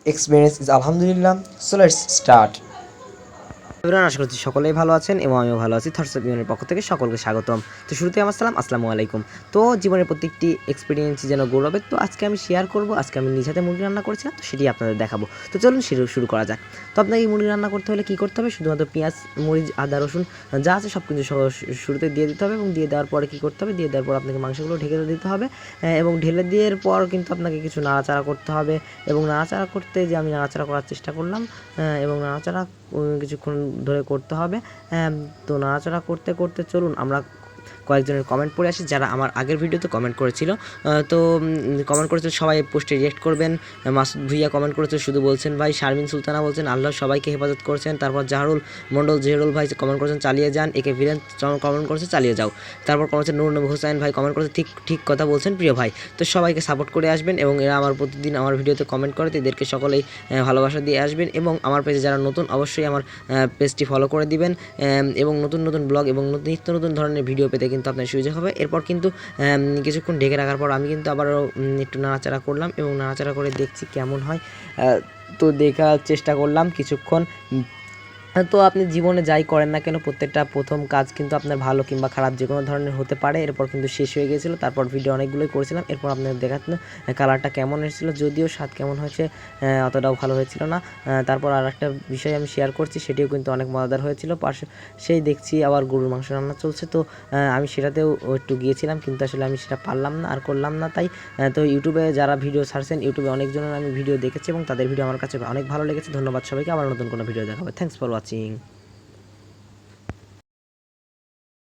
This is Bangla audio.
experience is alhamdulillah. So let's start. Everyone, আশা করছি সকলেই ভালো আছেন এবং আমিও ভালো আছি। থটস অফ জীবনের পক্ষ থেকে সকলকে স্বাগতম। তো শুরুতে আমার সালাম, আসসালামু আলাইকুম। তো জীবনের প্রত্যেকটি এক্সপিরিয়েন্স যেন গৌরবের, তো আজকে আমি শেয়ার করব। আজকে আমি নিজ হাতে মুরগি রান্না করেছিলাম, তো সেটি আপনাদের দেখাবো। তো চলুন শুরু করা যাক। তো আপনাকে এই মুরগি রান্না করতে হলে কী করতে হবে? শুধুমাত্র পেঁয়াজ, মরিচ, আদা, রসুন যা আছে সব কিছু শুরুতে দিয়ে দিতে হবে এবং দিয়ে দেওয়ার পরে কী করতে হবে? দিয়ে দেওয়ার পর আপনাকে মাংসগুলো ঢেকে দিতে হবে এবং ঢেলে দেওয়ার পর কিন্তু আপনাকে কিছু নাড়াচাড়া করতে হবে এবং নাড়াচাড়া করতে যে আমি নাড়াচাড়া করার চেষ্টা করলাম এবং নাড়াচাড়া কিছুক্ষণ ধরে করতে হবে। তো নাড়াচাড়া করতে করতে চলুন আমরা কয়েকজনের কমেন্ট পড়ে আসি যারা আমার আগের ভিডিওতে কমেন্ট করেছিল। তো কমেন্ট করেছিল সবাই পোস্টে রিয়েক্ট করবেন। মাসুদ ভুইয়া কমেন্ট করেছে, শুধু বলছেন ভাই। শারমিন সুলতানা বলছেন আল্লাহ সবাইকে হেফাজত করছেন। তারপর জাহরুল মণ্ডল জেহরুল ভাই কমেন্ট করেছেন চালিয়ে যান। একে ভিলেন কমেন্ট করেছে চালিয়ে যাও। তারপর কমেন্ট করেছে নূর নবী হোসেন ভাই কমেন্ট করেছে ঠিক কথা বলছেন প্রিয় ভাই। তো সবাইকে সাপোর্ট করে আসবেন এবং এরা আমার প্রতিদিন আমার ভিডিওতে কমেন্ট করে, তো এদেরকে সকলেই ভালোবাসা দিয়ে আসবেন এবং আমার পেজে যারা নতুন অবশ্যই আমার পেজটি ফলো করে দিবেন এবং নতুন ব্লগ এবং নিত্য নতুন ধরনের ভিডিও পেতে কিন্তু আপনার সুযোগ হবে। এরপর কিন্তু কিছুক্ষণ ঢেকে রাখার পর আমি কিন্তু আবারও একটু নাড়াচাড়া করলাম এবং নাড়াচাড়া করে দেখছি কেমন হয়। তো দেখার চেষ্টা করলাম কিছুক্ষণ। তো আপনি জীবনে যাই করেন না কেন, প্রত্যেকটা প্রথম কাজ কিন্তু আপনার ভালো কিংবা খারাপ যে কোনো ধরনের হতে পারে। এরপর কিন্তু শেষ হয়ে গিয়েছিলো, তারপর ভিডিও অনেকগুলোই করেছিলাম। এরপর আপনাদের দেখাচ্ছেন কালারটা কেমন এসেছিলো, যদিও স্বাদ কেমন হয়েছে অতটাও ভালো হয়েছিল না। তারপর আর একটা বিষয় আমি শেয়ার করছি, সেটিও কিন্তু অনেক মজাদার হয়েছিল। পাশে সেই দেখছি আবার গরুর মাংস রান্না চলছে, তো আমি সেটাতেও একটু গিয়েছিলাম, কিন্তু আসলে আমি সেটা পারলাম না আর করলাম না। তাই তো ইউটিউবে যারা ভিডিও ছাড়ছেন, ইউটিউবে অনেকজনের আমি ভিডিও দেখেছি এবং তাদের ভিডিও আমার কাছে অনেক ভালো লেগেছে। ধন্যবাদ সবাইকে। আবার নতুন কোনো ভিডিও দেখাবো। Thanks for watching.